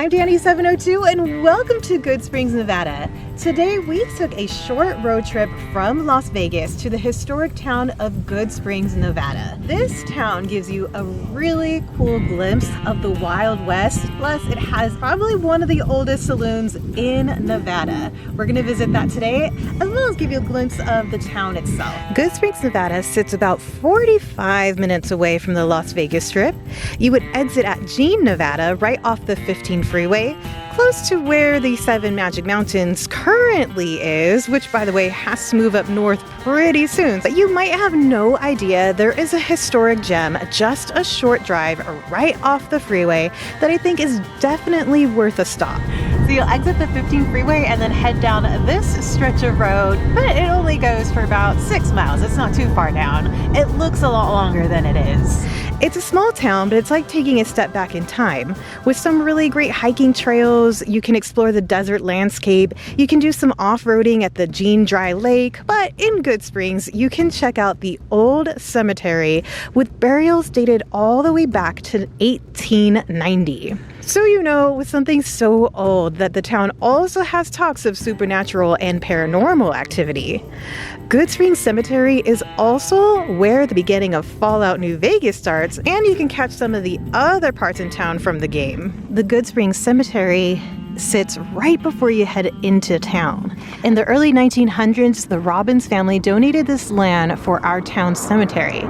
I'm Danny702 and welcome to Goodsprings, Nevada. Today we took a short road trip from Las Vegas to the historic town of Goodsprings, Nevada. This town gives you a really cool glimpse of the Wild West, plus it has probably one of the oldest saloons in Nevada. We're going to visit that today, as well as give you a glimpse of the town itself. Goodsprings, Nevada sits about 45 minutes away from the Las Vegas Strip. You would exit at Jean, Nevada, right off the 15 freeway, close to where the Seven Magic Mountains currently is, which by the way has to move up north pretty soon. But you might have no idea there is a historic gem just a short drive right off the freeway that I think is definitely worth a stop. So you'll exit the 15 freeway and then head down this stretch of road, but it only goes for about 6 miles. It's not too far down. It looks a lot longer than it is. It's a small town, but it's like taking a step back in time. With some really great hiking trails, you can explore the desert landscape, you can do some off-roading at the Jean Dry Lake, but in Goodsprings, you can check out the old cemetery with burials dated all the way back to 1890. So you know, with something so old, that the town also has talks of supernatural and paranormal activity. Goodsprings Cemetery is also where the beginning of Fallout New Vegas starts, and you can catch some of the other parts in town from the game. The Goodsprings Cemetery sits right before you head into town. In the early 1900s, the Robbins family donated this land for our town cemetery.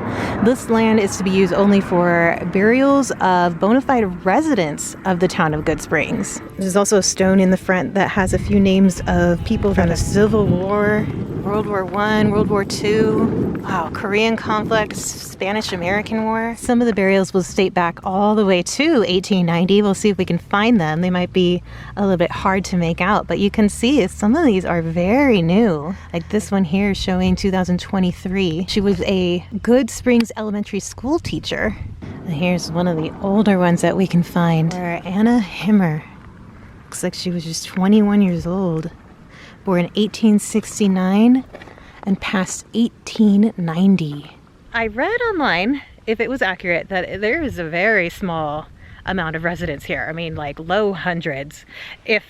This land is to be used only for burials of bona fide residents of the town of Goodsprings. There's also a stone in the front that has a few names of people from the Civil War, World War I, World War II, Korean conflict, Spanish-American War. Some of the burials will date back all the way to 1890. We'll see if we can find them. They might be a little bit hard to make out, but you can see some of these are very new. Like this one here showing 2023. She was a Goodsprings elementary school teacher. And here's one of the older ones that we can find. Anna Himmer. Looks like she was just 21 years old. Born in 1869 and passed 1890. I read online, if it was accurate, that there is a very small amount of residents here. I mean, like low hundreds, if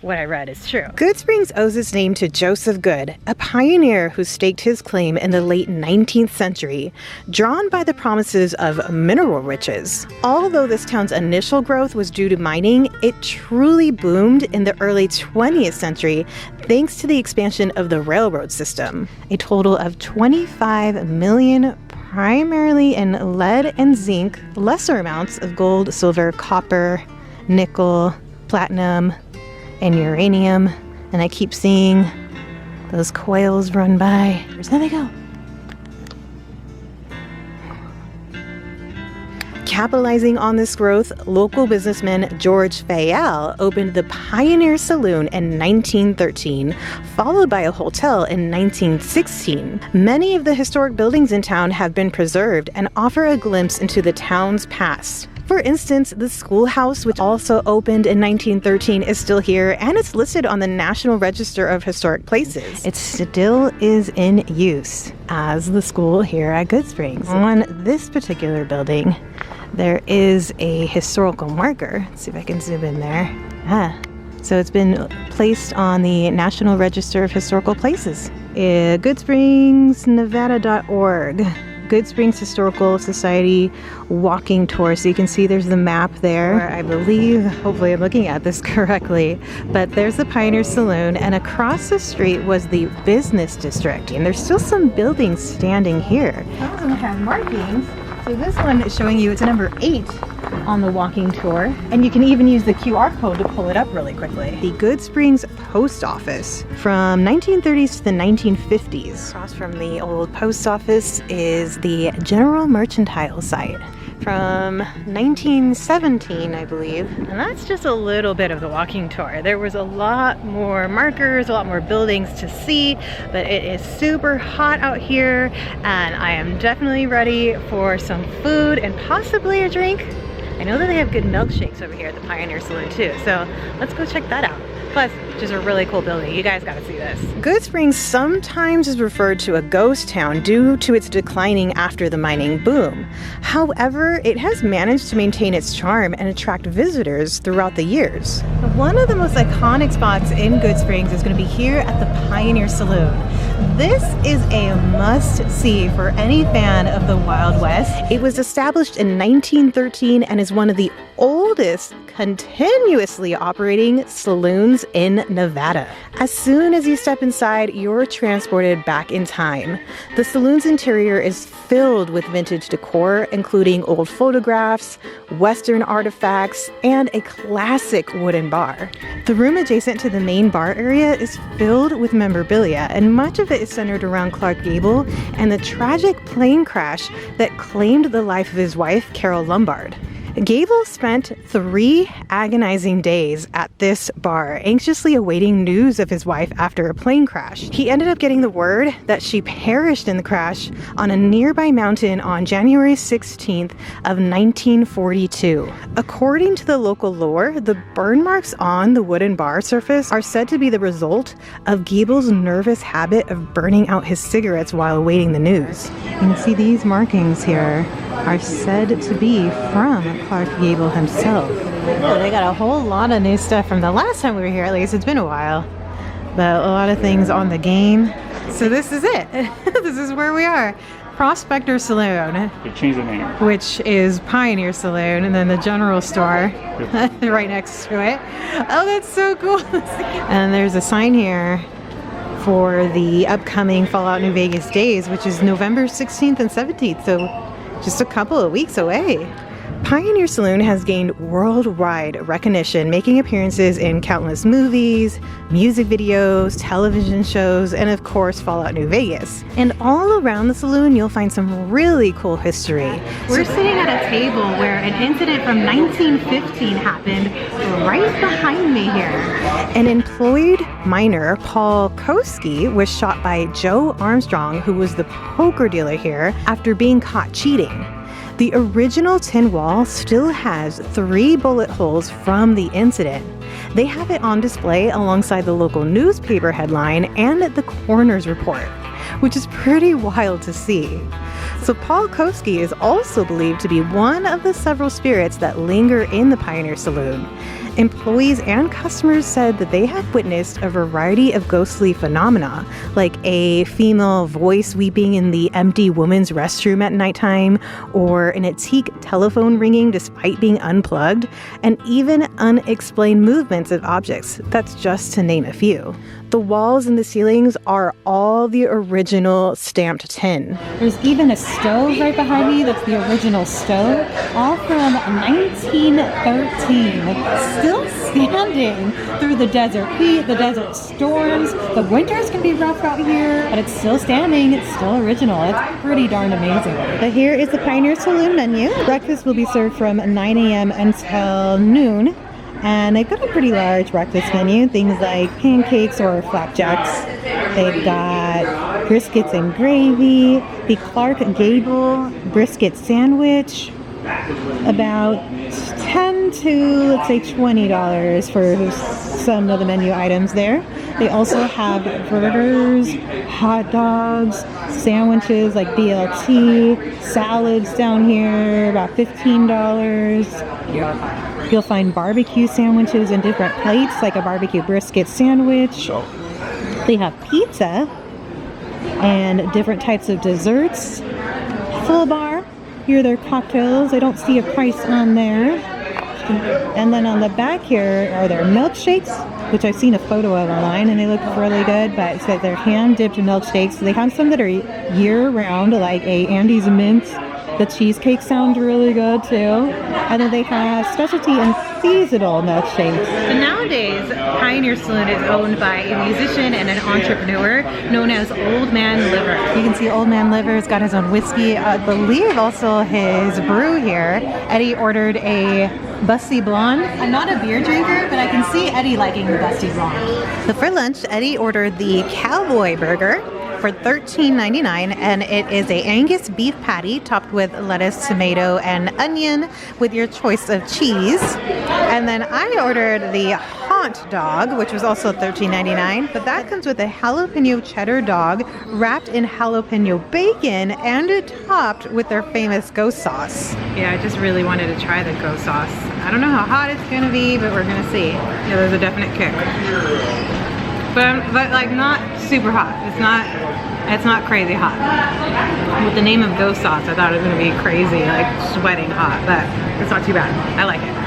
what I read is true. Goodsprings owes its name to Joseph Good, a pioneer who staked his claim in the late 19th century, drawn by the promises of mineral riches. Although this town's initial growth was due to mining, it truly boomed in the early 20th century thanks to the expansion of the railroad system. A total of 25 million primarily in lead and zinc, lesser amounts of gold, silver, copper, nickel, platinum, and uranium. And I keep seeing those coils run by. There they go. Capitalizing on this growth, local businessman George Fayal opened the Pioneer Saloon in 1913, followed by a hotel in 1916. Many of the historic buildings in town have been preserved and offer a glimpse into the town's past. For instance, the schoolhouse, which also opened in 1913, is still here, and it's listed on the National Register of Historic Places. It still is in use as the school here at Goodsprings. On this particular building, there is a historical marker. Let's see if I can zoom in there. So it's been placed on the National Register of Historical Places. Goodspringsnevada.org. Goodsprings Historical Society walking tour. So you can see there's the map there. I believe, hopefully I'm looking at this correctly, but there's the Pioneer Saloon, and across the street was the business district. And there's still some buildings standing here. Some of them have markings. So this one is showing you it's a number 8 on the walking tour, and you can even use the QR code to pull it up really quickly. The Goodsprings Post Office from 1930s to the 1950s. Across from the old post office is the General Mercantile site from 1917, I believe. And that's just a little bit of the walking tour. There was a lot more markers, a lot more buildings to see, but it is super hot out here, and I am definitely ready for some food and possibly a drink. I know that they have good milkshakes over here at the Pioneer Saloon too, so let's go check that out. Plus, just a really cool building. You guys gotta see this. Goodsprings sometimes is referred to a ghost town due to its declining after the mining boom. However, it has managed to maintain its charm and attract visitors throughout the years. One of the most iconic spots in Goodsprings is going to be here at the Pioneer Saloon. This is a must-see for any fan of the Wild West. It was established in 1913 and is one of the oldest continuously operating saloons in Nevada. As soon as you step inside, you're transported back in time. The saloon's interior is filled with vintage decor, including old photographs, Western artifacts, and a classic wooden bar. The room adjacent to the main bar area is filled with memorabilia, and much of it is centered around Clark Gable and the tragic plane crash that claimed the life of his wife, Carol Lombard. Gable spent 3 agonizing days at this bar, anxiously awaiting news of his wife after a plane crash. He ended up getting the word that she perished in the crash on a nearby mountain on January 16th of 1942. According to the local lore, the burn marks on the wooden bar surface are said to be the result of Gable's nervous habit of burning out his cigarettes while awaiting the news. You can see these markings here are said to be from Clark Gable himself. Oh, they got a whole lot of new stuff from the last time we were here, at least. It's been a while. But a lot of things on the game. So this is it. This is where we are. Prospector Saloon. They changed the name. Which is Pioneer Saloon, and then the general store right next to it. Oh, that's so cool. And there's a sign here for the upcoming Fallout New Vegas days, which is November 16th and 17th. So just a couple of weeks away. Pioneer Saloon has gained worldwide recognition, making appearances in countless movies, music videos, television shows, and of course Fallout New Vegas. And all around the saloon you'll find some really cool history. We're sitting at a table where an incident from 1915 happened right behind me here. An employed miner, Paul Koski, was shot by Joe Armstrong, who was the poker dealer here, after being caught cheating. The original tin wall still has 3 bullet holes from the incident. They have it on display alongside the local newspaper headline and the coroner's report, which is pretty wild to see. So Paul Koski is also believed to be one of the several spirits that linger in the Pioneer Saloon. Employees and customers said that they have witnessed a variety of ghostly phenomena, like a female voice weeping in the empty woman's restroom at nighttime, or an antique telephone ringing despite being unplugged, and even unexplained movements of objects. That's just to name a few. The walls and the ceilings are all the original stamped tin. There's even a stove right behind me that's the original stove, all from 1913. Still standing through the desert heat, the desert storms. The winters can be rough out here, but it's still standing. It's still original. It's pretty darn amazing. But here is the Pioneer Saloon menu. Breakfast will be served from 9 a.m. until noon. And they've got a pretty large breakfast menu, things like pancakes or flapjacks. They've got briskets and gravy, the Clark Gable brisket sandwich, about $10 to, let's say, $20 for some of the menu items there. They also have burgers, hot dogs, sandwiches like BLT, salads down here, about $15. You'll find barbecue sandwiches in different plates, like a barbecue brisket sandwich. They have pizza and different types of desserts. Full bar. Here are their cocktails. I don't see a price on there. And then on the back here are their milkshakes, which I've seen a photo of online, and they look really good, but it says they're hand-dipped milkshakes. They have some that are year-round, like a Andes Mint. The cheesecakes sound really good too. And then they have specialty and seasonal milkshakes. But nowadays, Pioneer Saloon is owned by a musician and an entrepreneur known as Old Man Liver. You can see Old Man Liver's got his own whiskey. I believe also his brew here. Eddie ordered a Busty Blonde. I'm not a beer drinker, but I can see Eddie liking the Busty Blonde. So for lunch, Eddie ordered the Cowboy Burger for $13.99, and it is a Angus beef patty topped with lettuce, tomato, and onion with your choice of cheese. And then I ordered the hot Vermont dog, which was also $13.99, but that comes with a jalapeno cheddar dog wrapped in jalapeno bacon and topped with their famous ghost sauce. Yeah, I just really wanted to try the ghost sauce. I don't know how hot it's gonna be, but we're gonna see. Yeah, there's a definite kick. But like not super hot. It's not crazy hot. With the name of ghost sauce, I thought it was gonna be crazy, like sweating hot, but it's not too bad. I like it.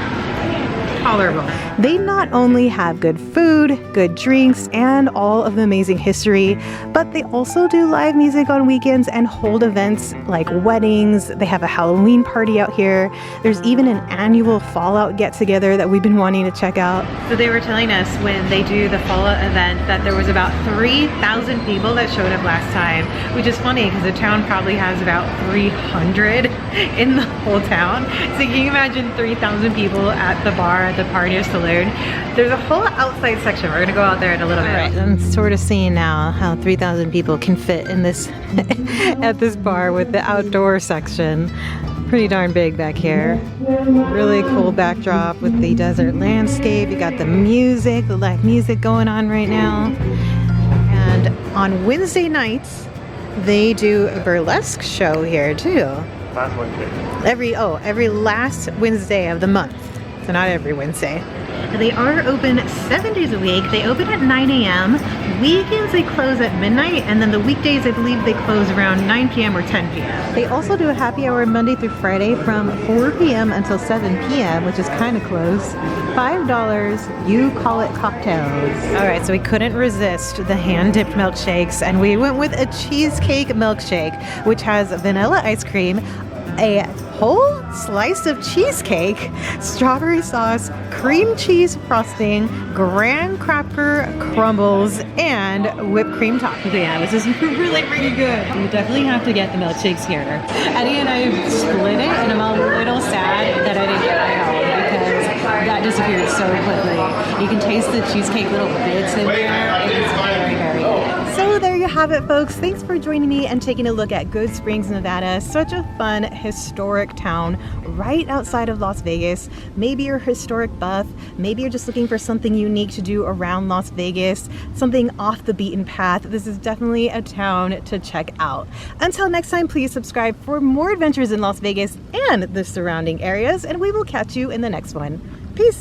Tolerable. They not only have good food, good drinks, and all of the amazing history, but they also do live music on weekends and hold events like weddings. They have a Halloween party out here. There's even an annual Fallout get-together that we've been wanting to check out. So they were telling us when they do the Fallout event that there was about 3,000 people that showed up last time, which is funny because the town probably has about 300 in the whole town. So can you imagine 3,000 people at the bar at the Pioneer Saloon? There's a whole outside section. We're gonna go out there in a little bit. Right, I'm sort of seeing now how 3,000 people can fit in this at this bar with the outdoor section. Pretty darn big back here. Really cool backdrop with the desert landscape. You got the music, the live music going on right now. And on Wednesday nights, they do a burlesque show here too. Last Wednesday. Every last Wednesday of the month. So not every Wednesday. They are open 7 days a week. They open at 9 a.m. Weekends they close at midnight, and then the weekdays I believe they close around 9 p.m. or 10 p.m. They also do a happy hour Monday through Friday from 4 p.m. until 7 p.m., which is kind of close. $5, you call it cocktails. All right, so we couldn't resist the hand-dipped milkshakes, and we went with a cheesecake milkshake, which has vanilla ice cream, a whole slice of cheesecake, strawberry sauce, cream cheese frosting, graham cracker crumbles, and whipped cream topping. Yeah, this is really good. You definitely have to get the milkshakes here. Eddie and I split it, and I'm a little sad that I didn't get my own because that disappeared so quickly. You can taste the cheesecake little bits in there. It's very good. So there you have it, folks. Thanks for joining me and taking a look at Goodsprings, Nevada. Such a fun, historic town right outside of Las Vegas. Maybe you're a historic buff. Maybe you're just looking for something unique to do around Las Vegas, something off the beaten path. This is definitely a town to check out. Until next time, please subscribe for more adventures in Las Vegas and the surrounding areas, and we will catch you in the next one.